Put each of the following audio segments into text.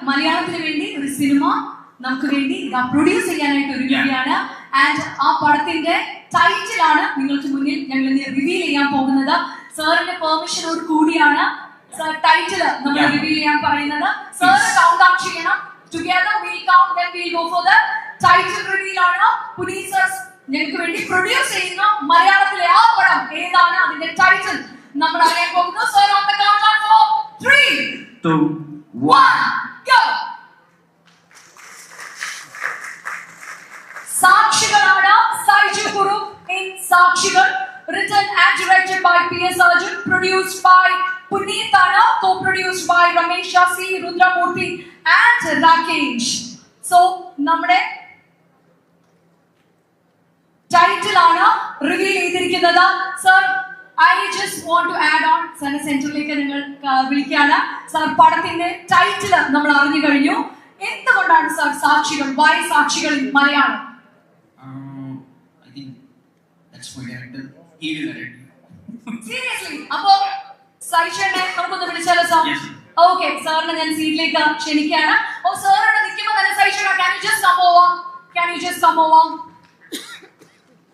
മലയാളത്തിന് വേണ്ടി ഒരു സിനിമ നമുക്ക് വേണ്ടി പ്രൊഡ്യൂസ് ചെയ്യാനായിട്ട് ഒരുങ്ങുകയാണ്. ആൻഡ് ആ പടത്തിന്റെ ടൈറ്റിലാണ് നിങ്ങൾക്ക് മുന്നിൽ ഞങ്ങൾ റിവീൽ ചെയ്യാൻ പോകുന്നത്. സാറിന്റെ പെർമിഷനോട് കൂടിയാണ് സാർ ടൈറ്റിൽ നമ്മൾ റിവീൽ ചെയ്യാൻ പറയുന്നത്. സാർ കൗണ്ട് ഡൗൺ ചെയ്യണം. Together we'll count, then we'll go for the title reveal. ആണ് പുനീത് സർ ഞങ്ങൾക്ക് വേണ്ടി പ്രൊഡ്യൂസ് ചെയ്യുന്ന മലയാളത്തിലെ ആ പടം ഏതാണ്, അതിന്റെ ടൈറ്റിൽ നമ്മൾ അറിയാൻ പോകുന്നു. Sir on the countdown for 3 2 1 go. സാക്ഷികളാണ് സൈജു കുറുപ്പ് in സാക്ഷികൾ, written and directed by P.S. Arjun, produced by Puneet Anna, co-produced by Ramesh Shasi, Rudramurthy and Rakesh. So നമ്മുടെ ടൈറ്റിൽ ആണ് റിവീൽ ചെയ്തിരിക്കുന്നത്. Sir I just want to add on, സാറിന്റെ സെന്ററിലേക്ക് നിങ്ങൾ വിളിക്കാണ്. Sir പടത്തിന്റെ title നമ്മൾ അറിഞ്ഞു കഴിഞ്ഞു. എന്തുകൊണ്ടാണ് സാർ സാക്ഷികൾ, വൈ സാക്ഷികൾ ഇൻ മലയാളം? സീരിയസ്ലി അപ്പോ സൈഷനെ നമുക്കൊന്ന് വിളിച്ചാലോ സാർ? ഓക്കെ, സാറിനെ ഞാൻ സീറ്റിലേക്ക് ക്ഷണിക്കുകയാണ്. ഓ സാർ ഇവിടെ നിൽക്കുമ്പോൾ തന്നെ സൈഷന, can you just come over? Can you just come over?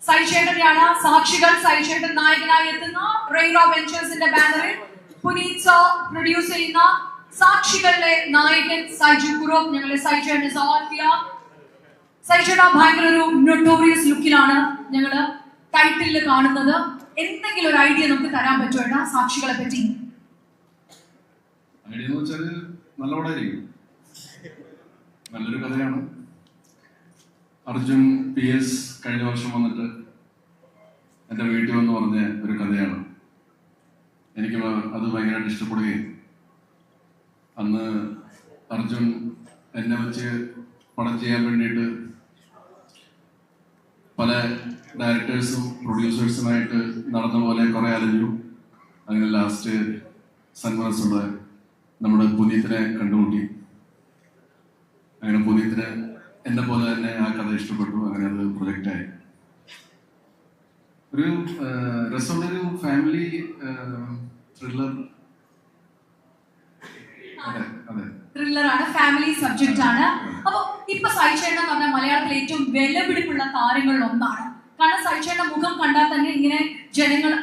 സൈഷേട്ടനെയാണ് സാക്ഷികൾ. സൈഷേട്ടൻ നായകനായി എത്തുന്ന റെയിറോ വെഞ്ചേഴ്സിന്റെ ബാനറിൽ പുനീത് സർ പ്രൊഡ്യൂസ് ചെയ്യുന്ന സാക്ഷികളിലെ നായകൻ സൈജു കുറുപ്പ്. ഞങ്ങളെ സൈഷേട്ടൻ സൈഷേട്ട ഭയങ്കര ഒരു നൊട്ടോറിയസ് ലുക്കിലാണ് ഞങ്ങള് ടൈറ്റിൽ കാണുന്നത്. എന്തെങ്കിലും ഒരു ഐഡിയ നമുക്ക് തരാൻ പറ്റുമോ സാക്ഷികളെ പറ്റി? ഐഡിയ എന്ന് വെച്ചാല് നല്ല പടമായിരിക്കും, നല്ലൊരു കഥയാണ്. അർജുൻ PS കഴിഞ്ഞ വർഷം വന്നിട്ട് എൻ്റെ വീട്ടിൽ വന്ന് പറഞ്ഞ ഒരു കഥയാണ്. എനിക്ക് അത് ഭയങ്കരമായിട്ട് ഇഷ്ടപ്പെടുകയും അന്ന് അർജുൻ എന്നെ വെച്ച് പടം ചെയ്യാൻ വേണ്ടിയിട്ട് പല ഡയറക്ടേഴ്സും പ്രൊഡ്യൂസേഴ്സുമായിട്ട് നടന്ന പോലെ കുറെ അലഞ്ഞു. അങ്ങനെ ലാസ്റ്റ് സന്മനസ്സുള്ള നമ്മുടെ പുനീത്തിനെ കണ്ടുമുട്ടി. അങ്ങനെ പുനീത്തിന് എന്നെ പോലെ തന്നെ ആ കഥ ഇഷ്ടപ്പെട്ടു. അങ്ങനെ അത് പ്രൊജക്റ്റായി. ഒരു രസമുള്ളൊരു ഫാമിലി ത്രില്ലർ. ത്രില്ലറാണ്, ഫാമിലി സബ്ജക്റ്റ് ആണ്. അപ്പൊ ഇപ്പൊ സൈചേട്ടൻ എന്ന് പറഞ്ഞാൽ മലയാളത്തിലെ ഏറ്റവും വിലപിടിപ്പുള്ള താരങ്ങളിൽ ഒന്നാണ്. കാരണം സൈചേട്ടന്റെ മുഖം കണ്ടാൽ തന്നെ ഇങ്ങനെ ജനങ്ങൾ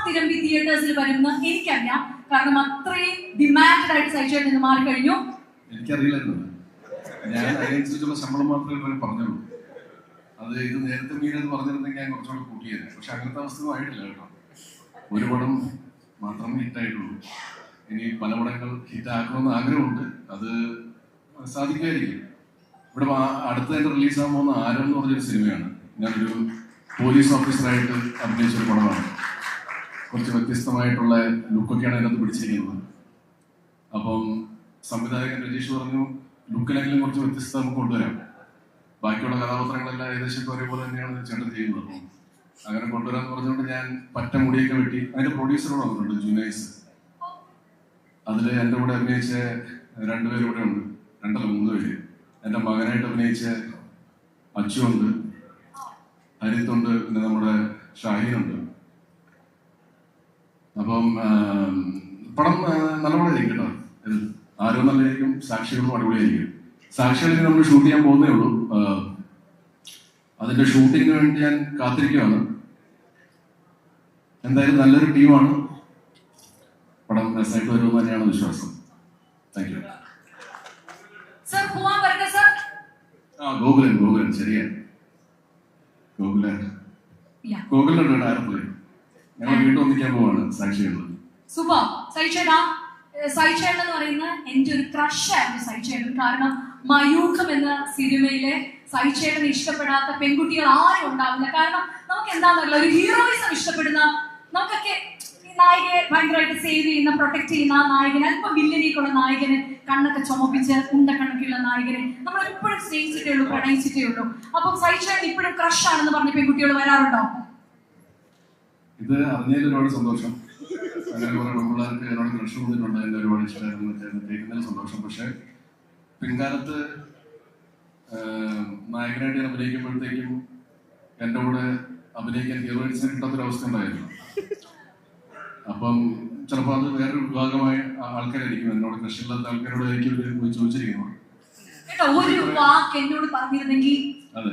തിരമ്പി തിയേറ്റേഴ്സിൽ വരുന്ന എനിക്കറിയാം. കാരണം അത്രയും ഡിമാൻഡഡ് ആയിട്ട് സൈചേട്ടൻ ഇന്ന് മാറിക്കഴിഞ്ഞു. എനിക്കറിയില്ലായിരുന്നു, ഞാൻ അതിനനുസരിച്ചുള്ള ശമ്പളം മാത്രമേ പറഞ്ഞുള്ളൂ. അത് ഇത് നേരത്തെ മീനത് പറഞ്ഞിരുന്നെങ്കിൽ ഞാൻ കുറച്ചുകൂടെ കൂട്ടിയത്. പക്ഷെ അങ്ങനത്തെ അവസ്ഥ ആയിട്ടില്ല കേട്ടോ. ഒരു പടം മാത്രം ഹിറ്റായിട്ടുള്ളൂ. ഇനി പല പടങ്ങൾ ഹിറ്റാക്കണമെന്ന് ആഗ്രഹമുണ്ട്. അത് സാധിക്കുമായിരിക്കും. ഇവിടെ അടുത്തതായിട്ട് റിലീസാകാൻ പോകുന്ന ആരം എന്ന് പറഞ്ഞൊരു സിനിമയാണ്. ഞാനൊരു പോലീസ് ഓഫീസറായിട്ട് അഭിനയിച്ചൊരു പടമാണ്. കുറച്ച് വ്യത്യസ്തമായിട്ടുള്ള ലുക്കൊക്കെയാണ് അതിനകത്ത് പിടിച്ചിരിക്കുന്നത്. അപ്പം സംവിധായകൻ രജീഷ് പറഞ്ഞു, ലുക്കിലെങ്കിലും കുറച്ച് വ്യത്യസ്തത നമുക്ക് കൊണ്ടുവരാം. ബാക്കിയുള്ള കഥാപാത്രങ്ങളെല്ലാം ഏകദേശം ഒരേപോലെ തന്നെയാണ് ചേട്ടൻ ചെയ്യുന്നത്. അപ്പം അങ്ങനെ കൊണ്ടുവരാന്ന് പറഞ്ഞുകൊണ്ട് ഞാൻ പറ്റ മുടിയൊക്കെ വെട്ടി. അതിന്റെ പ്രൊഡ്യൂസറോട് വന്നിട്ടുണ്ട്, ജുനൈസ്. അതില് എൻ്റെ കൂടെ അഭിനയിച്ച 2 പേര് ഇവിടെ ഉണ്ട്, 2 അല്ല 3 പേര്. എൻ്റെ മകനായിട്ട് അഭിനയിച്ച അച്ചു ഉണ്ട്, ഹരിത്തുണ്ട്, പിന്നെ നമ്മുടെ ഷാഹിനുണ്ട്. അപ്പം പടം നല്ല പടമായിരിക്കും കേട്ടോ. ആരോ നല്ലതായിരിക്കും, സാക്ഷികളും അടിപൊളിയായിരിക്കും. സാക്ഷികളിൽ നമ്മൾ ഷൂട്ട് ചെയ്യാൻ പോകുന്നേ ഉള്ളൂ. അതിന്റെ ഷൂട്ടിങ്ങിന് വേണ്ടി ഞാൻ കാത്തിരിക്കുകയാണ്. എന്തായാലും നല്ലൊരു ടീമാണ്. പടം രസമായിട്ട് വരുമെന്ന് തന്നെയാണ് വിശ്വാസം. Thank you. ഗോകുലൻ ശരിയാണ്. ഗോകുലുണ്ട് ഡയറക്ടർ. ഞങ്ങൾ വീണ്ടും ഒന്നിക്കാൻ പോവാണ് സാക്ഷികളിൽ. സൂപ്പർ. സൈചേട്ടൻ എന്ന് പറയുന്ന എന്റെ ഒരു ക്രഷ് ആയിരുന്നു സൈചേട്ടൻ. കാരണം മയൂഖം എന്ന സിനിമയിലെ സൈചേട്ടനെ ഇഷ്ടപ്പെടാത്ത പെൺകുട്ടികൾ ആരും ഉണ്ടാവില്ല. കാരണം നമുക്ക് എന്താണെന്നല്ല, ഒരു ഹീറോയിസം ഇഷ്ടപ്പെടുന്ന, നമുക്കൊക്കെ നായികയെ ഭയങ്കരമായിട്ട് സേവ് ചെയ്യുന്ന, പ്രൊട്ടക്ട് ചെയ്യുന്ന ആ നായകനെ, അല്പം വില്ലനേക്കുള്ള നായകനെ, കണ്ണൊക്കെ ചുമപ്പിച്ച് ഉണ്ടക്കണക്കുള്ള നായകനെ നമ്മൾ എപ്പോഴും സ്നേഹിച്ചിട്ടേ ഉള്ളൂ, പ്രണയിച്ചിട്ടേ ഉള്ളൂ. അപ്പം സൈചേട്ടൻ ഇപ്പോഴും ക്രഷ് ആണെന്ന് പറഞ്ഞ പെൺകുട്ടികൾ വരാറുണ്ടോ? ഇത് അറിഞ്ഞതിൽ ഒരുപാട് സന്തോഷം. അങ്ങനെ കുറെ പെൺപിള്ളേർക്ക് എന്നോട് ക്രഷ് വന്നിട്ടുണ്ട്. എൻ്റെ ഒരുപാട് ഇഷ്ടമായിരുന്നു കേൾക്കുന്നതിൽ സന്തോഷം. പക്ഷെ പിൻകാലത്ത് നായകനായിട്ട് ഞാൻ അഭിനയിക്കുമ്പോഴത്തേക്കും എൻ്റെ കൂടെ അഭിനയിക്കാൻ ഹീറോയിൻസിനെ കിട്ടാത്തൊരവസ്ഥ ഉണ്ടായിരുന്നു. അപ്പം ചിലപ്പോൾ അത് വേറൊരു വിഭാഗമായ ആൾക്കാരായിരിക്കും, എന്നോട് കൃഷിയില്ലാത്ത ആൾക്കാരോടായിരിക്കും പോയി ചോദിച്ചിരിക്കുന്നത്. ഒരു വാക്ക് എന്നോട് പറഞ്ഞിരുന്നെങ്കിൽ അതെ,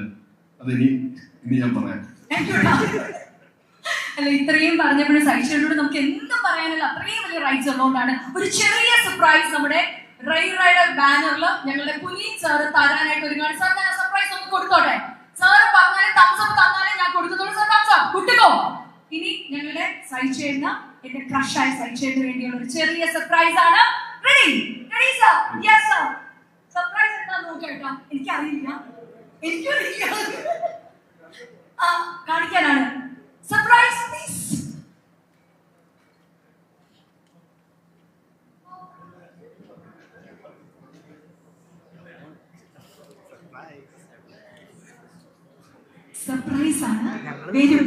അത് ഇനി ഞാൻ പറയാം. അല്ല, ഇത്രയും പറഞ്ഞപ്പോഴും സൈഷയോട് നമുക്ക് എന്തും പറയാനുള്ള അത്രയും വലിയ റൈറ്റ്സ് ഉള്ളതുകൊണ്ടാണ് ഒരു ചെറിയ സർപ്രൈസ് നമ്മുടെ റൈഡർ ബാനറിൽ ഞങ്ങളുടെ പുനീത് സാറ് തരാനായിട്ട് ഒരുങ്ങാണ്. സാർ, ഞാൻ സർപ്രൈസ് ഒന്ന് കൊടുത്തോട്ടെ? സാറ് പറഞ്ഞാലേ തംസ് അപ്പ് തന്നാലേ ഞാൻ കൊടുക്കത്തുള്ളൂ. സാർ തംസ് അപ്പ് കുട്ടിക്കോ. ഇനി ഞങ്ങളുടെ സൈച്ചേടിന്, എന്റെ ക്രഷായ സൈച്ചേടിന് വേണ്ടിയുള്ള ഒരു ചെറിയ സർപ്രൈസ് ആണ്. Ready ready sir? Yes sir. Surprise എന്താന്ന് നോക്കാം. എനിക്കറിയില്ല, കാണിക്കാനാണ്. Surprise please. സർപ്രൈസ് ആണ്. വരും,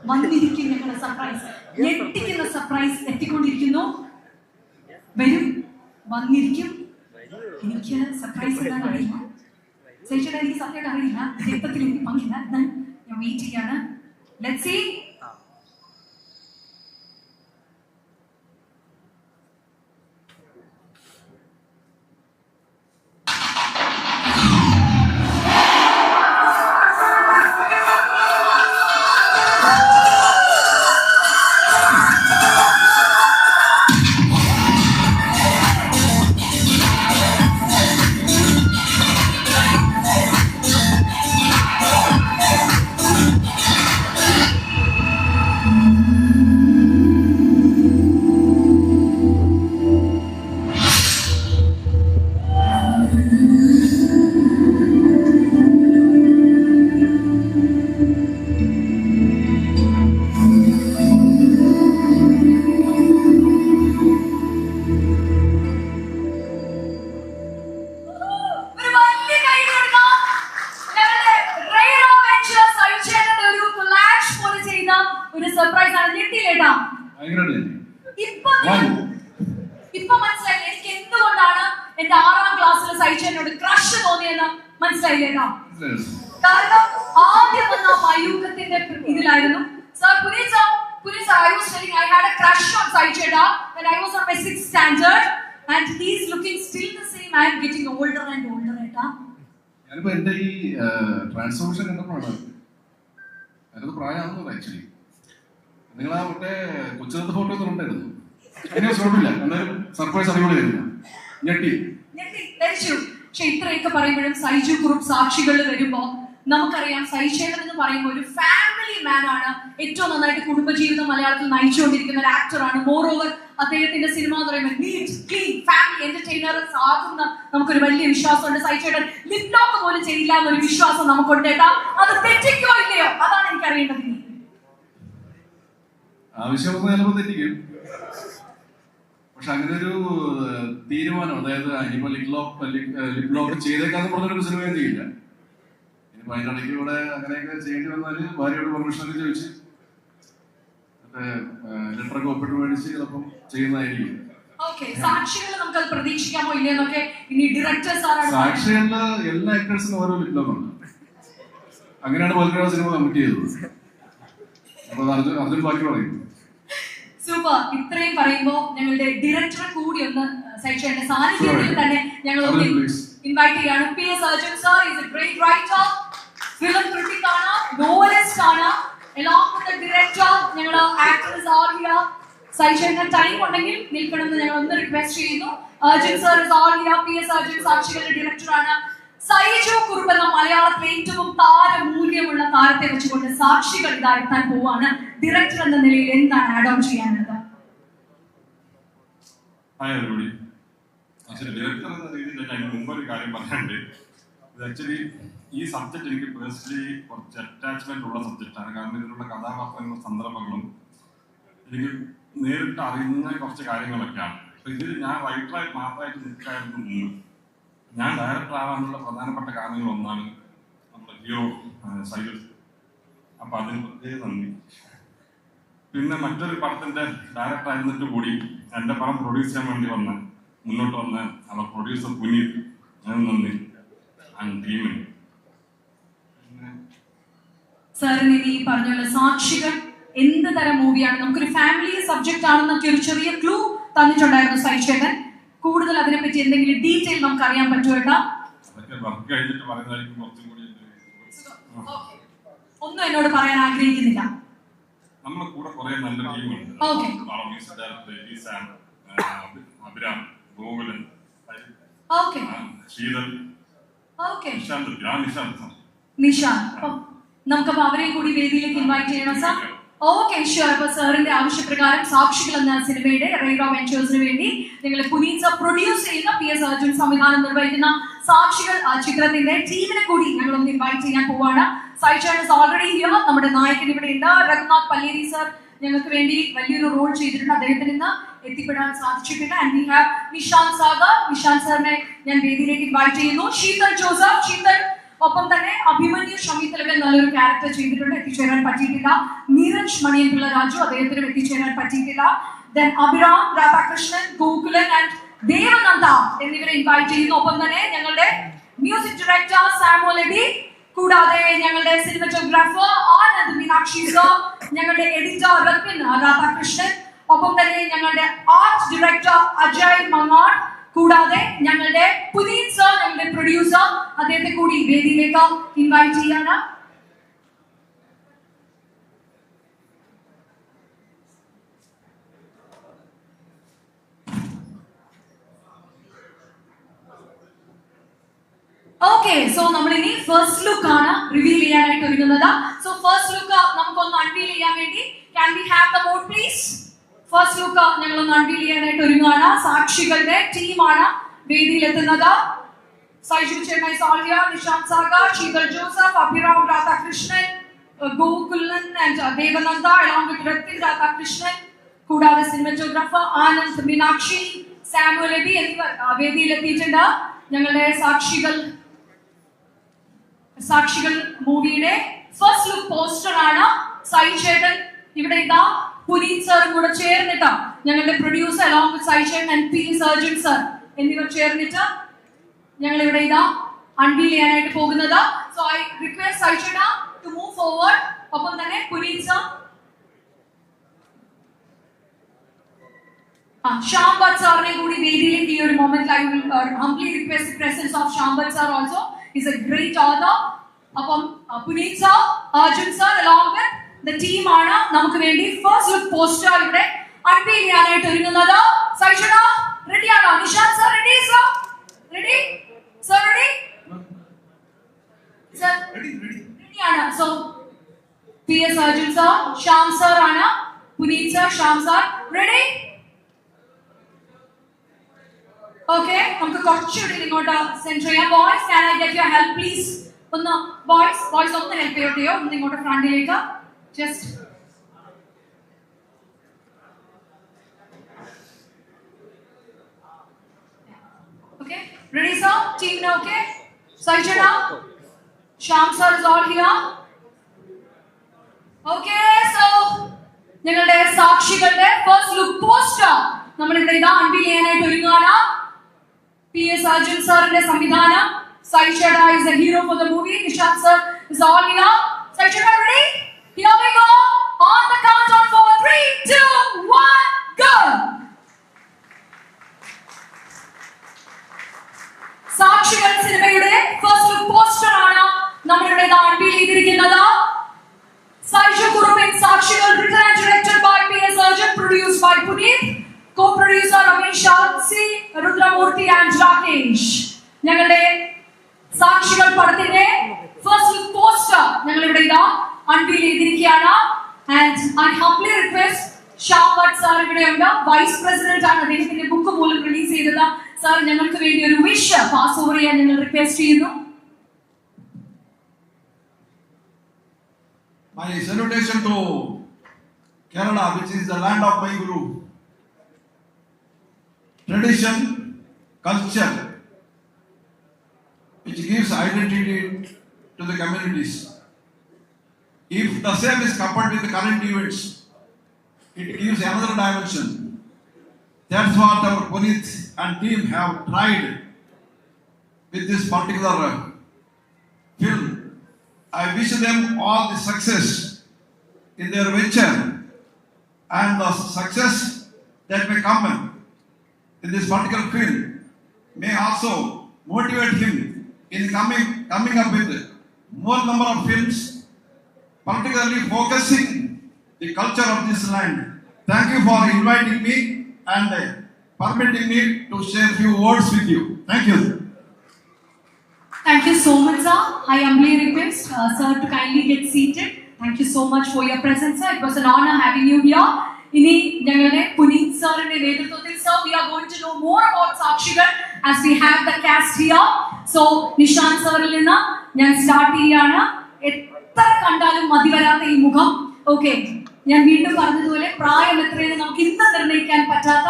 വന്നിരിക്കും. ഞങ്ങളുടെ സർപ്രൈസ്, ഞെട്ടിക്കുന്ന സർപ്രൈസ് എത്തിക്കൊണ്ടിരിക്കുന്നു. വരും, വന്നിരിക്കും. എനിക്ക് സർപ്രൈസ് ഇടാൻ അറിയില്ല സൈച്ചേട്ടാ, എനിക്ക് സത്യമായിട്ട് അറിയില്ല. രക്തത്തിൽ എനിക്ക് പങ്കില്ല. ഞാൻ വെയിറ്റ് ചെയ്യാണ്. Let's see. സർപ്രൈസ് ആണ്. ഞെട്ടില്ലേട്ടാ? ഇപ്പൊ മനസ്സിലായില്ലേ എനിക്ക് എന്തുകൊണ്ടാണ് എന്റെ 6ാം ക്ലാസ്സിൽ സൈച്ചേനോട് ക്രഷ് തോന്നിയെന്ന്? മനസ്സിലായില്ലേട്ടാ? കാരണം ആദ്യം വന്ന മയൂഖത്തിന്റെ ഇതിലായിരുന്നു. Sir, Puneeth sir, I was telling I had a crush on Saicheda when I was on my 6th standard and he is looking still the same. I am getting older and older. ഏട്ടാ, ഞാനിപ്പോ എന്റെ ഈ transformation കണ്ടപ്പോഴാണ് അതിനത് പ്രായമാകുന്നത്. Actually നിങ്ങൾ ആ മറ്റേ കൊച്ചിനത്തെ photo ഒന്നും ഉണ്ടായിരുന്നു. അതിനെ കുഴപ്പമില്ല, എന്നാലും സർപ്രൈസ് അടിപൊളിയായിരുന്നു. ഞെട്ടി ധരിച്ചു. പക്ഷെ ഇത്രയൊക്കെ പറയുമ്പോഴും സൈജു ഗ്രൂപ്പ് സാക്ഷികളിൽ വരുമ്പോ നമുക്കറിയാം സൈചേട്ടൻ എന്ന് പറയുമ്പോൾ ഒരു ഫാമിലി മാൻ ആണ്. ഏറ്റവും നന്നായിട്ട് കുടുംബജീവിതം മലയാളത്തിൽ നയിച്ചുകൊണ്ടിരിക്കുന്ന ഒരു ആക്ടറാണ്. മോർ ഓവർ അദ്ദേഹത്തിന്റെ സിനിമ എന്ന് പറയുമ്പോൾ നീറ്റ് ക്ലീൻ ഫാമിലി എന്റർടൈനർ ആകുന്ന നമുക്കൊരു വലിയ വിശ്വാസമുണ്ട്. സൈചേട്ടൻ ലിപ് ലോക്ക് പോലും ചെയ്യില്ല എന്നൊരു വിശ്വാസം നമുക്കുണ്ട്. അത് തെറ്റിക്കോ ഇല്ലയോ? അതാണ് എനിക്ക് അറിയേണ്ടത്. ആവശ്യമൊന്നും ചിലപ്പോൾ തെറ്റിക്കും, പക്ഷെ അങ്ങനെ ഒരു തീരുമാനം, അതായത് ഇനിയിപ്പോ ലിപ് ലോക്ക് ചെയ്തേക്കാന്ന് പറഞ്ഞൊരു സിനിമയും ചെയ്യില്ല. ഇനിയിപ്പോ അതിന്റെ ഇടയ്ക്ക് ഇവിടെ അങ്ങനെയൊക്കെ ചെയ്യേണ്ടി വന്നാല് ഭാര്യയോട് പെർമിഷൻ ചോദിച്ച് ലെറ്ററൊക്കെ ഒപ്പിട്ട് മേടിച്ച് ചിലപ്പം ചെയ്യുന്നതായിരിക്കും. സാക്ഷികളില് എല്ലാ ആക്ടേഴ്സിനും ഓരോ ലിപ് ലോക്ക് ഉണ്ട്. അങ്ങനെയാണ് പോലീസ് സിനിമ കമ്മിറ്റ് ചെയ്തത്. അപ്പൊ അർജുൻ ബാക്കി പറയും. സൂപ്പർ. ഇത്രയും പറയുമ്പോ ഞങ്ങളുടെ ഡയറക്ടറെ കൂടി ഒന്ന് സൈച്ചേട്ടന്റെ സാന്നിധ്യത്തിൽ തന്നെ ഞങ്ങൾ ഇൻവൈറ്റ് ചെയ്യാണ്. PS Arjun sir is a great writer, film critic ആണ്, novelist ആണ്, along with the director. ഞങ്ങളുടെ actors are here. സൈച്ചേട്ടന് ടൈം ഉണ്ടെങ്കിൽ നിൽക്കണമെന്ന് ഞങ്ങൾ ഒന്ന് റിക്വസ്റ്റ് ചെയ്യുന്നു. Arjun sir is all here. PS Arjun സാക്ഷികളുടെ ഡയറക്ടർ ആണ്. സൈജു കുറുപ്പ് എന്ന മലയാളത്തിലെ ഏറ്റവും താരമൂല്യമുള്ള താരത്തെ വെച്ചുകൊണ്ട് സാക്ഷികൾ ഇതായെത്താൻ പോവാണ്. ഡയറക്ടർ എന്ന നിലയിൽ എന്താണ് ആഡ് ഓൺ ചെയ്യാനുള്ളത്? Hi everybody. ആക്ച്വലി ഡയറക്ടർ എന്ന രീതിയിൽ അതിന് മുമ്പ് ഒരു കാര്യം പറയാനുണ്ട്. ഇത് ആക്ച്വലി ഈ സബ്ജക്റ്റ് എനിക്ക് പേഴ്സണലി കുറച്ച് അറ്റാച്ച്മെന്റ് ഉള്ള സബ്ജക്റ്റാണ്. കാരണം ഇതിലുള്ള കഥാപാത്രങ്ങളും സന്ദർഭങ്ങളും എനിക്ക് നേരിട്ട് അറിയുന്ന കുറച്ച് കാര്യങ്ങളൊക്കെയാണ്. അപ്പൊ ഇതിൽ ഞാൻ റൈറ്ററായിട്ട് മാത്രമായിട്ട് നിൽക്കായിരുന്നു മുമ്പ്. ഞാൻ ഡയറക്ടർ ആവാനുള്ള പ്രധാനപ്പെട്ട കാരണങ്ങളൊന്നാണ് നമ്മുടെ ഹീറോ സൈജു. അപ്പൊ അതിന് പ്രത്യേക നന്ദി. പിന്നെ മറ്റൊരു പടത്തിന്റെ ഡയറക്ടർ ആയിരുന്നിട്ട് കൂടി എന്റെ പടം പ്രൊഡ്യൂസ് ചെയ്യാൻ വേണ്ടി മുന്നോട്ട് വന്ന അവർ പ്രൊഡ്യൂസർ പുനീത്, അതിന് നന്ദി. ടീമിന് സാറിന് ഈ പറഞ്ഞ സാക്ഷികൾ എന്ത് തരം മൂവിയാണ്, നമുക്കൊരു ഫാമിലി സബ്ജക്റ്റ് ആണെന്നൊക്കെ ഒരു ചെറിയ ക്ലൂ തന്നിട്ടുണ്ടായിരുന്നു സൈചേട്ടൻ. കൂടുതൽ അതിനെപ്പറ്റി എന്തെങ്കിലും ഡീറ്റെയിൽ നമുക്ക് അറിയാൻ പറ്റുമോ ഏട്ടാ? ഒന്നും എന്നോട് പറയാൻ ആഗ്രഹിക്കുന്നില്ല. നമ്മളെ കൂടെ കുറെ നല്ല ടീമുണ്ട്. അഭിരാം, ഗോകുലൻ, ശ്രീധർ, നിഷാന്ത്. നമുക്കപ്പോ അവരെയും കൂടി വേദിയിലേക്ക് ഇൻവൈറ്റ് ചെയ്യണം സാർ. Okay, sure. അപ്പൊ സാറിന്റെ ആവശ്യപ്രകാരം സാക്ഷികൾ എന്ന സിനിമയുടെ റൈറോ വെഞ്ചേഴ്സിന് വേണ്ടി നിങ്ങൾ പുനീത് സർ പ്രൊഡ്യൂസ് ചെയ്യുന്ന PS അർജുൻ സംവിധാനം നിർവഹിക്കുന്ന സാക്ഷികൾ ചിത്രത്തിന്റെ ടീമിനെ കൂടി ഞങ്ങൾ ഒന്ന് ഇൻവൈറ്റ് ചെയ്യാൻ പോവാണ്. സൈചേട്ടൻ ഇസ് ഓൾറെഡി ഹിയർ. നമ്മുടെ നായകൻ ഇവിടെ ഉണ്ട്. രഘുനാഥ് പല്ലേരി സർ ഞങ്ങൾക്ക് വേണ്ടി വലിയൊരു റോൾ ചെയ്തിട്ടുണ്ട്. അദ്ദേഹത്തിന് ഇന്ന് എത്തിപ്പെടാൻ സാധിച്ചിട്ടില്ല. And we have Nishant Sagar. Nishant സാറിനെ ഞാൻ വേദിയിലേക്ക് ഇൻവൈറ്റ് ചെയ്യുന്നു. ശീതൾ ജോസഫ്. ശീതൾ ഒപ്പം തന്നെ അഭിമന്യു ഷമിത്തലവൻ നല്ലൊരു ക്യാരക്ടർ ചെയ്തിട്ടുണ്ട്, എത്തിച്ചേരാൻ പറ്റിയിട്ടില്ല. നീരജ് മണിയൻപിള്ള രാജു, അദ്ദേഹത്തിനും എത്തിച്ചേരാൻ പറ്റിയിട്ടില്ല. ദെൻ അഭിരാം, രാധാകൃഷ്ണൻ, ഗോകുലൻ ആൻഡ് ദേവനന്ദ എന്നിവരെ ഇൻവൈറ്റ് ചെയ്യുന്നു. ഒപ്പം തന്നെ ഞങ്ങളുടെ മ്യൂസിക് ഡയറക്ടർ സാമുവൽ എബി, കൂടാതെ ഞങ്ങളുടെ സിനിമറ്റോഗ്രാഫർ ആനന്ദ് മീനാക്ഷി സർ, ഞങ്ങളുടെ എഡിറ്റർ രത്ന രാധാകൃഷ്ണൻ, ഒപ്പം തന്നെ ഞങ്ങളുടെ ആർട്ട് ഡയറക്ടർ അജയ് മങ്ങാട്, കൂടാതെ ഞങ്ങളുടെ പുനീത് സർ, ഞങ്ങളുടെ പ്രൊഡ്യൂസർ, അദ്ദേഹത്തെ കൂടി വേദിയിലേക്ക് ഇൻവൈറ്റ് ചെയ്യാണ്. ഓക്കെ, സോ നമ്മൾ ഇനി ഫസ്റ്റ് ലുക്ക് ആണ് റിവീൽ ചെയ്യാനായിട്ട് ഒരുങ്ങുന്നത്. സോ ഫസ്റ്റ് ലുക്ക് നമുക്കൊന്ന് അൺവീൽ ചെയ്യാൻ വേണ്ടി can we have the board please? First look ഞങ്ങളൊന്ന് അൺവീൽ ചെയ്യാനായിട്ട് ഒരുങ്ങുകയാണ്. സാക്ഷികളുടെ ടീമാണ് വേദിയിലെത്തുന്നത്. Saiju Chennai Salvia, Nishanth Sagar, Sheethal Joseph, Abhiram Radhakrishnan, Gokulan and Devananda along with Rathin Radhakrishnan, കൂടാതെ സിനിമറ്റോഗ്രാഫർ ആനന്ദ് മീനാക്ഷി, സാമുവൽ എബി എന്നിവർ വേദിയിലെത്തിയിട്ടുണ്ട്. ഞങ്ങളുടെ സാക്ഷികൾ മൂവിയുടെ ഫസ്റ്റ് ലുക്ക് പോസ്റ്റർ ആണ്. സൈചേട്ടൻ ഇവിടെ ഇതാ പുനീത് സാറും കൂടെ ചേർന്നിട്ട് ഞങ്ങളുടെ പ്രൊഡ്യൂസർ along with സൈചേട്ടൻ ആൻഡ് PS അർജുൻ സർ എന്നിവർ ചേർന്നിട്ട് ഞങ്ങൾ ഇവിടെ ഇതാ അൺവീൽ ചെയ്യാനായിട്ട് പോകുന്നത്. സോ ഐ റിക്വസ്റ്റ് സൈചേട്ട ടു മൂവ് ഫോർവേഡ്. ഒപ്പം തന്നെ പുനീത് സർ, Shambhat സാറിനെ കൂടി വേദിയിലേക്ക് ഈ ഒരു moment I will humbly request the presence of Shambhat sir also. He's a great author. അപ്പം Puneeth sir, Arjun sir along with the team ആണ് നമുക്ക് വേണ്ടി ഫസ്റ്റ് ലുക്ക് പോസ്റ്റർ ഇവിടെ അൺവീൽ ചെയ്യാനായിട്ട് ഒരുങ്ങുന്നത്. സൈഷണ റെഡിയാണോ? Nishanth sir ready? Sir ready? Sir ready? Sir റെഡിയാണ്. So PS Arjun sir, Shyam sir ആണ്, Puneeth sir, Shyam sir ready? Okay, നമുക്ക് കുറച്ചുകൂടി ഇങ്ങോട്ട് സെൻറ്റർ ചെയ്യാം. Boys, can I get your help please? ഒന്ന് ബോയ്സ് ഒന്ന് ഹെൽപ്പ് ചെയ്യോട്ടെയോ? ഒന്ന് ഇങ്ങോട്ട് ഫ്രണ്ടിലേക്ക് ജസ്റ്റ്. Okay, ready sir? ടീമിന് ഓക്കെ? സൈജന, Shyam sir is all here. Okay, so ഞങ്ങളുടെ സാക്ഷികളുടെ ഫസ്റ്റ് ലുക്ക് പോസ്റ്റർ നമ്മൾ ഇവിടെ ഇതാ അൺവീൽ ചെയ്യാനായിട്ട് ഒരുങ്ങുകയാണ്. PS Arjun sir സംവിധാനം. Saichada is the hero for the movie. Nishant sir is all here. Saichada ready? Here we go. On the count of 4, 3, 2, 1, go. സാക്ഷികൾ സിനിമയുടെ ഫസ്റ്റ് ലുക്ക് പോസ്റ്റർ ആണ് നമ്മൾ ഇവിടെ അൺവീൽ ചെയ്തിരിക്കുന്നത്. Saisha Kurupin സാക്ഷികൾ written and directed by PS Arjun, produced by Puneet, co-producer Ramesh C, Rudramurthy and Rakesh. ഞങ്ങളുടെ സാക്ഷികൾ പടത്തിന്റെ ഫസ്റ്റ് ലുക്ക് പോസ്റ്റർ ഞങ്ങൾ ഇവിടെ ഇതാ അൺവീൽ ചെയ്തിരിക്കുകയാണ്. And I humbly request Shambhat sir ഇവിടെയുണ്ട്. വൈസ് പ്രസിഡന്റ് ആണ്, അദ്ദേഹത്തിന്റെ ബുക്ക് പോലും റിലീസ് ചെയ്തത്. സാർ ഞങ്ങൾക്ക് വേണ്ടി ഒരു വിഷ് പാസ് ഓവർ ചെയ്യാൻ ഞങ്ങൾ റിക്വസ്റ്റ് ചെയ്യുന്നു. My salutation to Kerala, which is the land of my Guru. Tradition, culture, which gives identity to the communities. If the same is coupled with the current events, it gives another dimension. That's what our Puneet and team have tried with this particular film. I wish them all the success in their venture and the success that may come in this particular field may also motivate him in coming up with more number of films, particularly focusing the culture of this land. Thank you for inviting me and permitting me to share few words with you. Thank you. Thank you so much, sir. I humbly request sir to kindly get seated. Thank you so much for your presence, sir. It was an honor having you here. ഇനി ഞങ്ങളുടെ പുനീത് സാറിന്റെ നേതൃത്വത്തിൽ sir we are going to know more about സാക്ഷികൾ as we have the cast here. So Nishanth സാറിൽ നിന്ന് ഞാൻ start ചെയ്യാണ്. എത്ര കണ്ടാലും മതി വരാത്ത ഈ മുഖം. ഓക്കെ, ഞാൻ വീണ്ടും പറഞ്ഞതുപോലെ പ്രായം എത്രയെന്ന് നമുക്ക് ഇന്ന് നിർണ്ണയിക്കാൻ പറ്റാത്ത,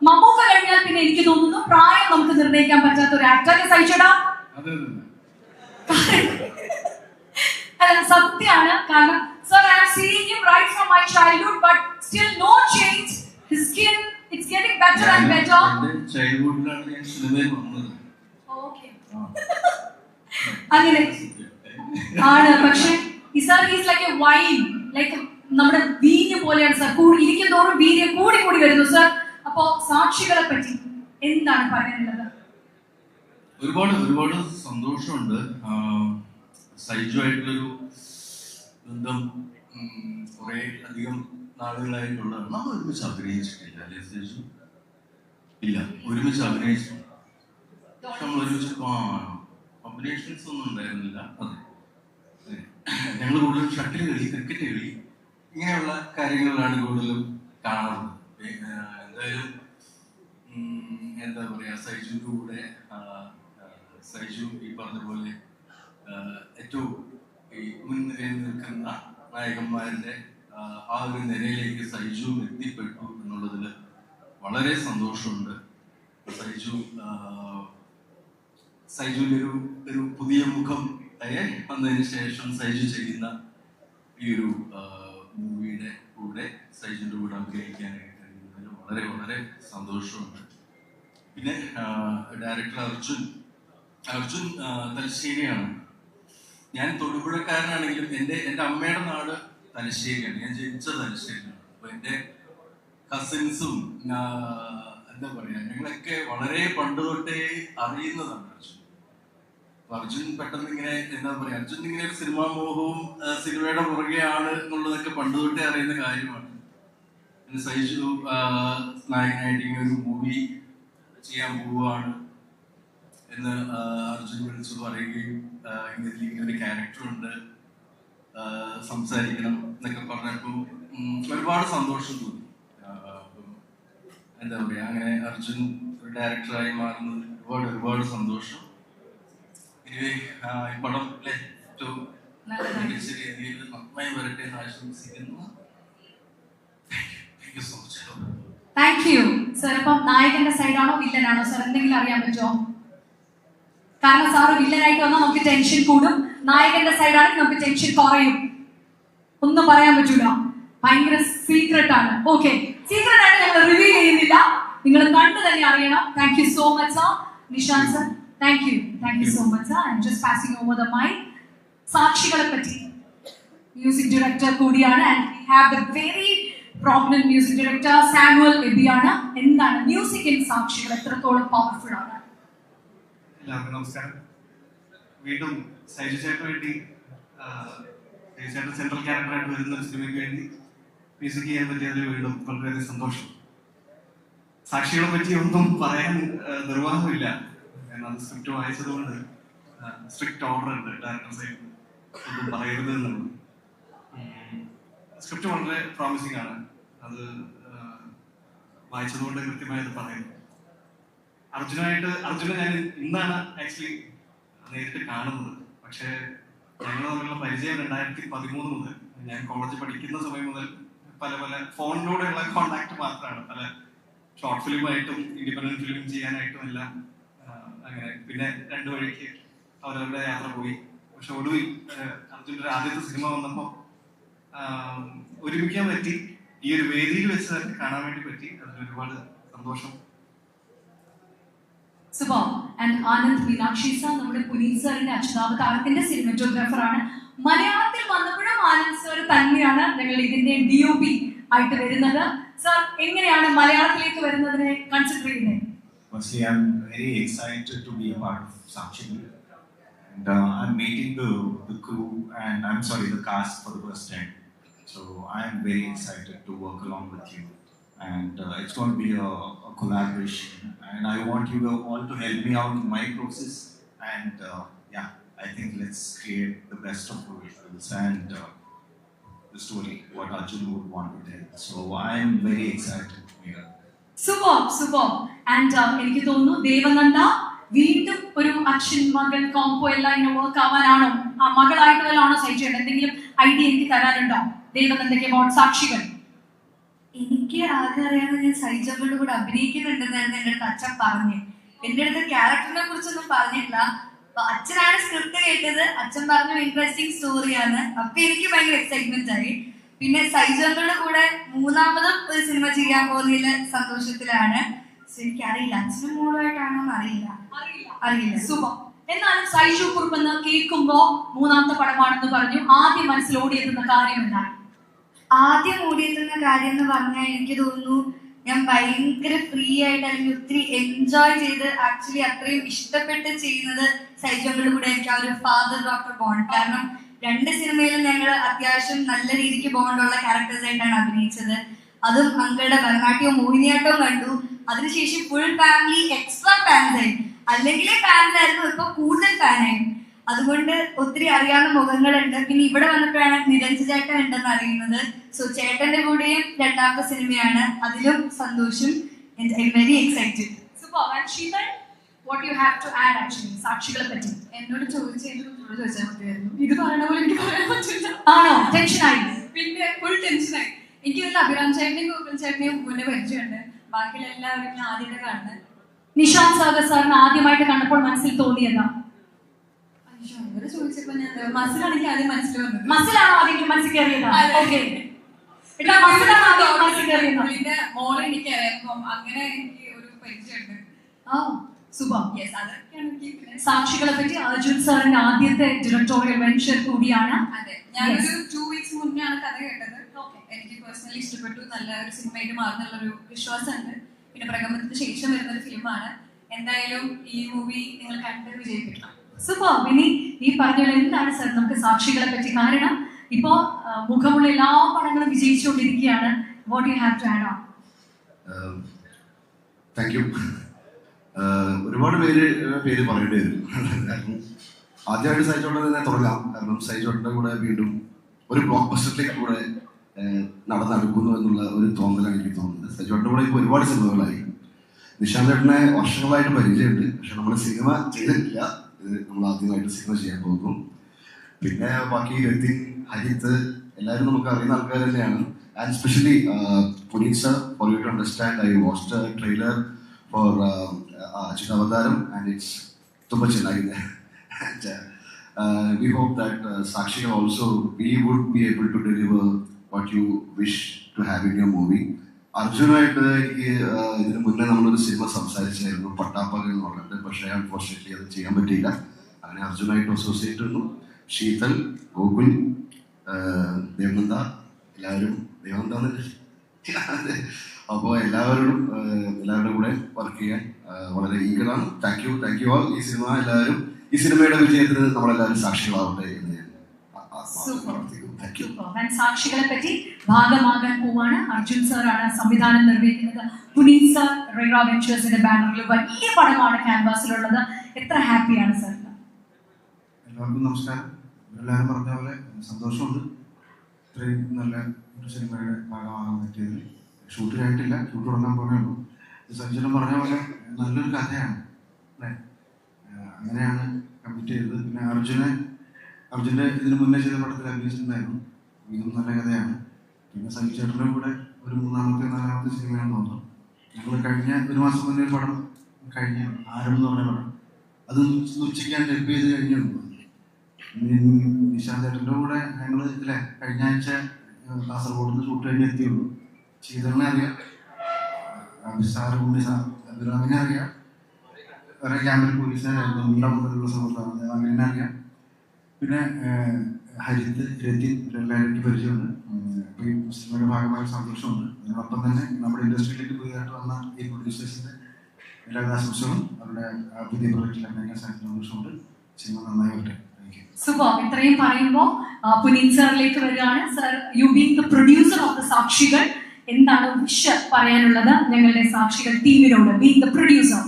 മമ്മൂക്ക കഴിഞ്ഞാൽ പിന്നെ എനിക്ക് തോന്നുന്നു പ്രായം നമുക്ക് നിർണ്ണയിക്കാൻ പറ്റാത്ത ഒരു ആക്ടർ. സഹിച്ചടാ സത്യമാണ്. കാരണം sir, I am seeing him right from my childhood, but still no change. His skin, it's getting better and better. ചൈൽഡ്ഹുഡിലാണ് ഞാൻ സിനിമയിൽ വന്നത്. Okay. അങ്ങനെ ആണ്. പക്ഷേ ഈ sir is like a wine, like നമ്മുടെ വീഞ്ഞ് പോലെയാണ് സർ. ഇരിക്കും തോറും വീര്യം കൂടി കൂടി വരുന്നു സർ. അപ്പോ സാക്ഷികളെ പറ്റി എന്താണ് പറയാനുള്ളത്? ഒരുപാട് സന്തോഷമുണ്ട്. സൈജു ആയിട്ടുള്ളൊരു ബന്ധം കുറെ അധികം നാളുകളായിട്ടുള്ളതാണ്. നമ്മൾ ഒരുമിച്ച് അഭിനയിച്ചിട്ടില്ല അല്ലേ സൈജു? ഇല്ല, ഒരുമിച്ച് അഭിനയിച്ചിട്ടുണ്ട്. നമ്മൾ ഒരുമിച്ച് കോമ്പിനേഷൻസ് ഒന്നും ഉണ്ടായിരുന്നില്ല. അതെ, ഞങ്ങൾ കൂടുതലും ഷട്ടിൽ കളി, ക്രിക്കറ്റ് കളി, ഇങ്ങനെയുള്ള കാര്യങ്ങളിലാണ് കൂടുതലും കാണാറുള്ളത്. എന്തായാലും എന്താ പറയാ, സൈജുവിൻ്റെ കൂടെ സൈജു ഈ പറഞ്ഞ പോലെ ഏറ്റവും ഈ മുൻനിരയിൽ നിൽക്കുന്ന നായകന്മാരുടെ ആ ഒരു നിരയിലേക്ക് സൈജു എത്തിപ്പെട്ടു എന്നുള്ളതിൽ വളരെ സന്തോഷമുണ്ട്. സൈജുവിൻ്റെ ഒരു പുതിയ മുഖം വന്നതിന് ശേഷം സൈജു ചെയ്യുന്ന ഈ ഒരു മൂവിയുടെ കൂടെ സൈജുവിൻ്റെ കൂടെ അഭിനയിക്കാനായിട്ട് കഴിയുന്നതിൽ വളരെ വളരെ സന്തോഷമുണ്ട്. പിന്നെ ഡയറക്ടർ അർജുൻ തലശ്ശേരിയാണ്. ഞാൻ തൊടുപുഴക്കാരനാണെങ്കിലും എൻ്റെ അമ്മയുടെ നാട് തലശ്ശേരിയാണ്. ഞാൻ ജനിച്ചത് തലശ്ശേരിയാണ്. അപ്പൊ എൻ്റെ കസിൻസും എന്താ പറയാ, ഞങ്ങളൊക്കെ വളരെ പണ്ട് തൊട്ടേ അറിയുന്നതാണ് അർജുൻ പെട്ടെന്ന് ഇങ്ങനെ എന്താ പറയാ, അർജുൻ ഇങ്ങനെ ഒരു സിനിമാ മോഹവും സിനിമയുടെ പുറകെയാണ് എന്നുള്ളതൊക്കെ പണ്ട് തൊട്ടേ അറിയുന്ന കാര്യമാണ്. പിന്നെ സൈജു നായകനായിട്ട് ഇങ്ങനെ ഒരു മൂവി ചെയ്യാൻ പോവുകയാണ് എന്ന് അർജുൻ വിളിച്ചു പറയുകയും ഇങ്ങനെ ഒരു ക്യാരക്ടറുണ്ട്, സംസാരിക്കണം എന്നൊക്കെ പറഞ്ഞപ്പോൾ ഒരുപാട് സന്തോഷം തോന്നി. എന്താ പറയാ, അങ്ങനെ അർജുൻ ഒരു ഡയറക്ടറായി മാറുന്നത് ഒരുപാട് സന്തോഷം. ഇനി ഈ പടം ഏറ്റവും മികച്ച രീതിയിൽ നന്നായി വരട്ടെ എന്ന് ആശംസിക്കുന്നു. Thank you so much. Thank you sir. അപ്പം നായകന്റെ സൈഡാണോ വില്ലനാണോ സർ? എന്തെങ്കിലും അറിയാൻ പറ്റുമോ? കാരണം സാറ് വില്ലനായിട്ട് വന്നാൽ നമുക്ക് ടെൻഷൻ കൂടും, നായകന്റെ സൈഡാണെങ്കിൽ നമുക്ക് ടെൻഷൻ കുറയും. ഒന്നും പറയാൻ പറ്റൂല, ഭയങ്കര സീക്രട്ട് ആണ്. ഓക്കെ, സീക്രട്ട് ആയിട്ട് ഞങ്ങൾ റിവീൽ ചെയ്യുന്നില്ല, നിങ്ങൾ കണ്ടു തന്നെ അറിയണം. Thank you so much sir. Nishanth sir, thank you so much sir. I am just passing over the mic. സാക്ഷികളെ പറ്റി മ്യൂസിക് ഡയറക്ടർ കൂടിയാണ് and we have the very prominent music director Samuel എബിയാണ്. എന്താണ് മ്യൂസിക് ഇൻ സാക്ഷികൾ, എത്രത്തോളം പവർഫുൾ ആണ്? എല്ലാവർക്കും നമസ്കാരം. വീണ്ടും സൈജു ചേട്ടന് വേണ്ടി ചേട്ടൻ സെൻട്രൽ ക്യാരക്ടറായിട്ട് വരുന്ന ഒരു സിനിമയ്ക്ക് വേണ്ടി മ്യൂസിക് ചെയ്യാൻ പറ്റിയതിൽ വീണ്ടും വളരെയധികം സന്തോഷം. സാക്ഷികളെ പറ്റി ഒന്നും പറയാൻ നിർവാഹമില്ല. അത് സ്ക്രിപ്റ്റ് വായിച്ചതുകൊണ്ട് സ്ട്രിക്റ്റ് ഓർഡർ ഉണ്ട് ഡയറക്ടർ സൈഡിൽ ഒന്നും പറയരുത് എന്നുള്ളത്. സ്ക്രിപ്റ്റ് വളരെ പ്രോമിസിംഗ് ആണ്. അത് വായിച്ചതുകൊണ്ട് കൃത്യമായത് പറയുന്നു. അർജുനെ ഞാൻ ഇന്നാണ് ആക്ച്വലി നേരിട്ട് കാണുന്നത്. പക്ഷേ ഞങ്ങൾ തമ്മിലുള്ള പരിചയം 2013 മുതൽ, ഞാൻ കോളേജിൽ പഠിക്കുന്ന സമയം മുതൽ പല ഫോണിലൂടെയുള്ള കോണ്ടാക്ട് മാത്രമാണ്. പല ഷോർട്ട് ഫിലിമായിട്ടും ഇൻഡിപെൻഡന്റ് ഫിലിം ചെയ്യാനായിട്ടും എല്ലാം അങ്ങനെ. പിന്നെ രണ്ടു വഴിക്ക് അവരവരുടെ യാത്ര പോയി. പക്ഷെ ഒടുവിൽ അർജുൻ്റെ ആദ്യത്തെ സിനിമ വന്നപ്പോൾ ഒരുമിക്കാൻ പറ്റി. ഈ ഒരു വേദിയിൽ വെച്ച് തന്നെ കാണാൻ വേണ്ടി പറ്റി. അതിന് ഒരുപാട് സന്തോഷം. സുബോ ആൻഡ് ആനന്ദ് മീനാക്ഷി സാർ നമ്മുടെ പുനീത് സാറിന്റെ അച്ഛനാവതാരത്തിന്റെ സിനിമറ്റോഗ്രാഫർ ആണ്. മലയാളത്തിൽ വന്നപ്പോഴും ആനന്ദ് സർ തന്നെയാണ് ഞങ്ങൾ ഇതിന്റെ DOP ആയിട്ട് വരുന്നത്. സർ എങ്ങനെയാണ് മലയാളത്തിലേക്ക് വരുന്നതിനെ കൺസിഡർ ചെയ്യുന്നത്? Firstly, I'm very excited to be a part of Sakshi, and I'm meeting the crew and the cast for the first time. So I'm very excited to work along with you, and it's going to be a collaboration. And I want you all to help me out in my process. And yeah, I think let's create the best of our visuals and the story what Arjun would want to tell. So I'm very excited. Yeah. Super. And എനിക്ക് തോന്നുന്നു ദേവനന്ദ വീണ്ടും ഒരു അച്ഛൻ മകൾ combo എല്ലാം ഇങ്ങനെ work ആവാനാണോ, മകളായിട്ട് വല്ലാണോ സഹിച്ചത്? എന്തെങ്കിലും idea എനിക്ക് തരാനുണ്ടോ ദേവനന്ദയ്ക്ക് അബൌട്ട് സാക്ഷികൾ? എനിക്ക് ആകെ അറിയാതെ ഞാൻ സൈജങ്ങളുടെ കൂടെ അഭിനയിക്കുന്നുണ്ടെന്നായിരുന്നു എൻ്റെ അടുത്ത് അച്ഛൻ പറഞ്ഞു. എൻ്റെ അടുത്ത് ക്യാരക്ടറിനെ കുറിച്ചൊന്നും പറഞ്ഞിട്ടില്ല. അപ്പൊ അച്ഛനാണ് സ്ക്രിപ്റ്റ് കേട്ടത്. അച്ഛൻ പറഞ്ഞു ഇൻട്രസ്റ്റിംഗ് സ്റ്റോറിയാണ്. അപ്പൊ എനിക്ക് ഭയങ്കര എക്സൈറ്റ്മെന്റ് ആയി. പിന്നെ സൈജങ്ങളുടെ കൂടെ മൂന്നാമതും ഒരു സിനിമ ചെയ്യാൻ പോകുന്നതിൽ സന്തോഷത്തിലാണ്. എനിക്കറിയില്ല അച്ഛനും മോളുമായിട്ടാണോ എന്ന് അറിയില്ല. സൂപ്പർ. എന്നാലും സൈജു കുറുപ്പ് എന്ന് കേൾക്കുമ്പോ മൂന്നാമത്തെ പടമാണെന്ന് പറഞ്ഞു. ആദ്യം മനസ്സിൽ ഓടിയെത്തുന്ന കാര്യം എന്താണ്? ആദ്യം ഓടിയെത്തുന്ന കാര്യം എന്ന് പറഞ്ഞാൽ എനിക്ക് തോന്നുന്നു ഞാൻ ഭയങ്കര ഫ്രീ ആയിട്ട് അല്ലെങ്കിൽ ഒത്തിരി എൻജോയ് ചെയ്ത് ആക്ച്വലി അത്രയും ഇഷ്ടപ്പെട്ട് ചെയ്യുന്നത് സൈജങ്ങളുടെ കൂടെ എനിക്ക് ആ ഒരു ഫാദർ ഡോക്ടർ ബോണ്ട്. കാരണം 2 സിനിമയിലും ഞങ്ങൾ അത്യാവശ്യം നല്ല രീതിക്ക് ബോണ്ടുള്ള ക്യാരക്ടേഴ്സ് ആയിട്ടാണ് അഭിനയിച്ചത്. അതും അങ്കളുടെ ഭരതനാട്യവും മോഹിനിയാട്ടവും കണ്ടു. അതിനുശേഷം ഫുൾ ഫാമിലി എക്സ്ട്രാ ഫാൻസ് ആയി. അല്ലെങ്കിലേ ഫാൻസ് ആയിരുന്നു, ഇപ്പൊ കൂടുതൽ ഫാനായി. അതുകൊണ്ട് ഒത്തിരി അറിയാവുന്ന മുഖങ്ങളുണ്ട്. പിന്നെ ഇവിടെ വന്നപ്പോഴാണ് നിരഞ്ജ ചേട്ടൻ ഉണ്ടെന്ന് അറിയുന്നത്. സോ ചേട്ടന്റെ കൂടെയും 2ാമത്തെ സിനിമയാണ്, അതിലും സന്തോഷം. Very excited. What you have to add actually സാക്ഷികളെ പറ്റി എന്നോട് ചോദിച്ചാൽ മതിയായിരുന്നു. ഇത് പറയണ പോലെ എനിക്ക് പറയാൻ പറ്റില്ല. ആണോ? ടെൻഷനായി? പിന്നെ ഫുൾ ടെൻഷനായി. എനിക്ക് ഇതിൽ അഭിരാം ചേട്ടനെയും ഗോകുൽ ചേട്ടനെയും മുന്നേ പരിചയമുണ്ട്. ബാക്കിയുള്ള എല്ലാവരും ഞാൻ ആദ്യമായിട്ട് കാണുന്നത്. നിഷാന്ത് സാഗർ സാറിന് ആദ്യമായിട്ട് കണ്ടപ്പോൾ മനസ്സിൽ തോന്നിയതാ? അങ്ങനെ ചോദിച്ചപ്പോ ഞാൻ മസിലാണ് എനിക്ക് ആദ്യം മനസ്സിൽ വന്നത്. മസിലാണോ ആദ്യം മനസ്സിൽ കയറിയതാ? ഓക്കെ. പുള്ളിന്റെ മോളെ എനിക്ക് അറിയാം. അങ്ങനെ എനിക്ക് ഒരു പരിചയമുണ്ട്. സൂപ്പർ. യെസ്, അതൊക്കെയാണ് എനിക്ക്. സാക്ഷികളെ പറ്റി അർജുൻ സാറിന്റെ ആദ്യത്തെ ഡയറക്ടോറിയൽ വെഞ്ചർ കൂടിയാണ്. അതെ, ഞാനൊരു 2 weeks മുന്നെയാണ് കഥ കേട്ടത്. എനിക്ക് പേഴ്സണലി ഇഷ്ടപ്പെട്ടു. നല്ല ഒരു സിനിമയായിട്ട് മാറുന്നുള്ളൊരു വിശ്വാസമുണ്ട്. പിന്നെ പ്രകമ്പനത്തിന് ശേഷം വരുന്ന ഒരു ഫിലിമാണ്. എന്തായാലും ഈ മൂവി നിങ്ങൾ കണ്ട് വിജയിപ്പിക്കണം. സൂപ്പർ. ഇനി ഈ പറഞ്ഞ എന്താണ് സാർ നമുക്ക് സാക്ഷികളെ പറ്റി? കാരണം ഇപ്പോ മുഖമുള്ള എല്ലാ പടങ്ങളും വിജയിച്ചുകൊണ്ടിരിക്കുകയാണ്. What you have to add on? Thank you. ഒരുപാട് പേര് പറയേണ്ടി വരും. കാരണം ആദ്യമായിട്ട് സൈജോട്ടൻ തന്നെ തുടങ്ങാം. കാരണം സൈജോട്ടൻ്റെ കൂടെ വീണ്ടും ഒരു ബ്ലോക്ക് ബസ്റ്ററിലേക്ക് കൂടെ നടന്നെടുക്കുന്നു എന്നുള്ള ഒരു തോന്നലാണ് എനിക്ക് തോന്നുന്നത്. സൈജോട്ടൻ്റെ കൂടെ ഇപ്പോൾ ഒരുപാട് സിനിമകളായി. നിഷാന്ത് ചേട്ടനെ വർഷങ്ങളായിട്ട് പരിചയമുണ്ട്, പക്ഷെ നമ്മൾ സിനിമ ചെയ്തിട്ടില്ല. ഇത് നമ്മൾ ആദ്യമായിട്ട് സിനിമ ചെയ്യാൻ പോകുന്നു. പിന്നെ ബാക്കി രത്തിൻ, ഹരിത്ത് എല്ലാവരും നമുക്ക് അറിയുന്ന ആൾക്കാർ തന്നെയാണ്. And specially Puneet sir, for you to understand, I watched a trailer for Avataram, and it's super chennai. And we hope that Sakshi also we would be able to deliver what you wish to have in your movie. അർജുനായിട്ട് എനിക്ക് ഇതിന് മുന്നേ നമ്മളൊരു cinema സംസാരിച്ചായിരുന്നു, പട്ടാപ്പകൽ എന്ന് പറഞ്ഞിട്ട്. പക്ഷേ unfortunately അത് ചെയ്യാൻ പറ്റിയില്ല. അങ്ങനെ അർജുനായിട്ട് അസോസിയേറ്റ് വന്നു. ശീതൽ, ഗോകുൽ, ദേവനന്ദ, എല്ലാവരും ദേവനന്ദ. അപ്പോൾ എല്ലാവരുടെ കൂടെ വർക്ക് ചെയ്യാൻ വളരെ ഈഗറാണ്. Thank you all. ഈ സിനിമയുടെ വിജയത്തിന് നമ്മളെല്ലാവരും സാക്ഷികളാവട്ടെ എന്ന് ഞാൻ പ്രാർത്ഥിക്കുന്നു. സാക്ഷികളെ പറ്റി ഭാഗമാകാൻ പോവാണ്. അർജുൻ സാറാണ് സംവിധാനം നിർവഹിക്കുന്നത്. പുനീത് സാർ റെയ്റ വെഞ്ചേഴ്സിന്റെ ബാനറിൽ വലിയ പടമാണ് ക്യാൻവാസിലുള്ളത്. എത്ര ഹാപ്പിയാണ് സാർ? എല്ലാവർക്കും നമസ്കാരം. എല്ലാവരും പറഞ്ഞ പോലെ സന്തോഷമുണ്ട് ഇത്രയും നല്ല ഒരു സിനിമയുടെ ഭാഗമാകാൻ പറ്റിയതിൽ. ഷൂട്ട് കഴിഞ്ഞിട്ടില്ല, ഷൂട്ട് തുടങ്ങാൻ പോകുന്നുള്ളൂ. സഞ്ജനം പറഞ്ഞ പോലെ നല്ലൊരു കഥയാണ് അല്ലേ? അങ്ങനെയാണ് കമ്മിറ്റ് ചെയ്തത്. പിന്നെ അർജുൻ്റെ ഇതിന് മുന്നേ ചെയ്ത പടത്തിൽ അഭിനയിച്ചിട്ടുണ്ടായിരുന്നു. ഇതും നല്ല കഥയാണ്. പിന്നെ സഞ്ജുചേട്ടൻ്റെ കൂടെ ഒരു 3ാമത്തെ 4ാമത്തെ സിനിമയാണെന്ന് തോന്നുന്നു. ഞങ്ങൾ കഴിഞ്ഞ 1 മാസം മുന്നേ ഒരു പടം കഴിഞ്ഞ ആരം എന്ന് പറഞ്ഞ പടം, അത് ഉച്ചയ്ക്ക് ഡെബ് ചെയ്ത് കഴിഞ്ഞു. നിശാന്ത് ചേട്ടൻ്റെ കൂടെ ഞങ്ങൾ ഇതിലെ കഴിഞ്ഞ ആഴ്ച കാസർഗോഡ് നിന്ന് ഷൂട്ട് കഴിഞ്ഞ് എത്തിയുള്ളൂ. ശീതളിനെ അറിയാം, സാറ് അഭിരാമിനെ അറിയാം, വേറെ ക്യാമറ പോലീസിനെ മുതലുള്ള സുഹൃത്താണ്, അങ്ങനെ അറിയാം. പിന്നെ ഹരിത്, രതിൻ ഇവരെല്ലാവരും എനിക്ക് പരിചയമുണ്ട്. അപ്പോൾ ഈ സിനിമയുടെ ഭാഗമായ സന്തോഷമുണ്ട്. അതിനോടൊപ്പം തന്നെ നമ്മുടെ ഇൻഡസ്ട്രിയിലേക്ക് പുതിയതായിട്ട് വന്ന ഈ പ്രൊഡ്യൂസേഴ്സിൻ്റെ എല്ലാവിധ ആശംസകളും അവരുടെ പുതിയ പ്രൊജക്റ്റിൽ അഭിനയിക്കാൻ സന്തോഷമുണ്ട്. സിനിമ നന്നായി വരട്ടെ. Thank you. സൂപ്പർ. ഇത്രയും പറയുമ്പോൾ പുനീത് സാറിലേക്ക് വരികയാണ്. Sir, you being the producer of the സാക്ഷികൾ, എന്താണ് വിഷ് പറയാനുള്ളത് ഞങ്ങളുടെ സാക്ഷികൾ ടീമിനോട്, being the producer?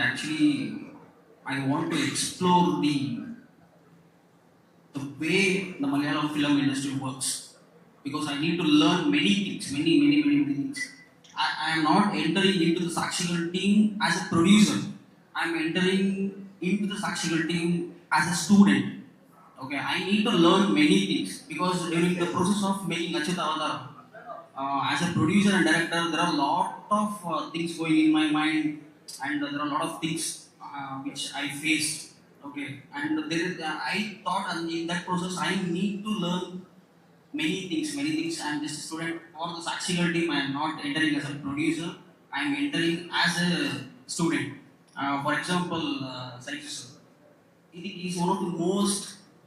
Actually, I want to explore the way the Malayalam film industry works, because I need to learn many things, many things. I am not entering into the Sakshigal team as a producer. I am entering into the Sakshigal team as a student. Okay, I need to learn many things, because during the process of making Achyuta Avataram, as a producer and director, there are a lot of things going in my mind, and there are a lot of things which I faced. Okay, and I thought in that process I need to learn many things. I am just a student for the Sakshigal team. I am not entering as a producer. I am entering as a student. For example, Sakshigal sir, he is one of the most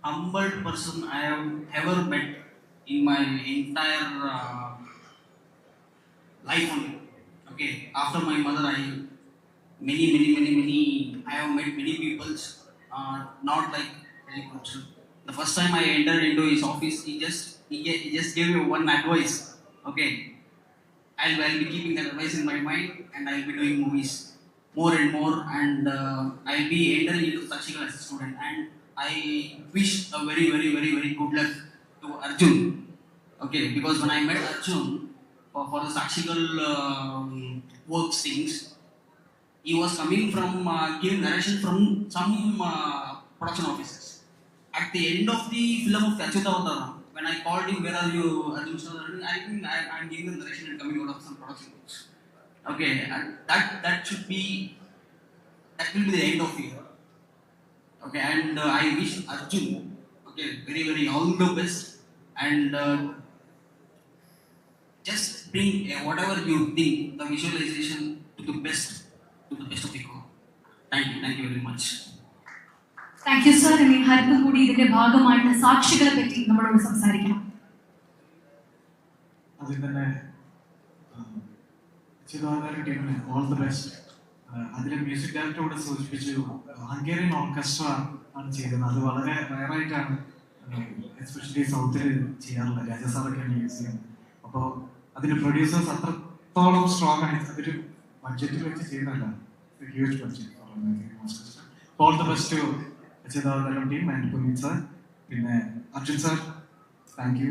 humble person I have ever met in my entire life only. Okay, after my mother, I have met many people, not like very good. The first time I entered into his office, he just gave me one advice. Okay, I'll be keeping that advice in my mind, and I'll be doing movies more and more, and I'll be entering into Sakshigal as a student. And I wish a very good luck to Arjun. Okay, because when I met Arjun for the Sakshigal works things, he was coming from giving narration from some production offices. At the end of the film of Achyuta Avataram, when I called him, "Where are you, Arjun sir?" I think I'm giving the narration and coming out of some production works. Okay, and that will be the end of it. Okay, and I wish Arjun, okay, very all the best, and just bring whatever you think, the visualization to the best of the core. Thank you very much. Thank you sir. ഇനി ഹരിത് കൂടി ഇതിന്റെ ഭാഗമായിട്ട് സാക്ഷികളെ പറ്റി നമ്മളോട് സംസാരിക്കണം. അതിൽ തന്നെ ടീമിന് ഓൾ ദി ബെസ്റ്റ്. അതിലെ മ്യൂസിക് ഡയറക്ടറോട് സൂചിപ്പിച്ചു, ഹംഗേറിയൻ ഓർക്കസ്ട്ര ആണ് ചെയ്തത്. അത് വളരെ റയറായിട്ടാണ് എസ്പെഷ്യലി സൗത്തിൽ ചെയ്യാറുള്ളത്. രാജസാറൊക്കെയാണ് യൂസ് ചെയ്യുന്നത്. അപ്പോൾ അതിന് പ്രൊഡ്യൂസേഴ്സ് അത്രത്തോളം സ്ട്രോങ് ആയി അതൊരു ബഡ്ജറ്റിൽ വെച്ച് ചെയ്യുന്നതല്ല, huge budget. All the best to Achyuta Avataram team and Puneet sir. പിന്നെ അർജുൻ sir, thank you.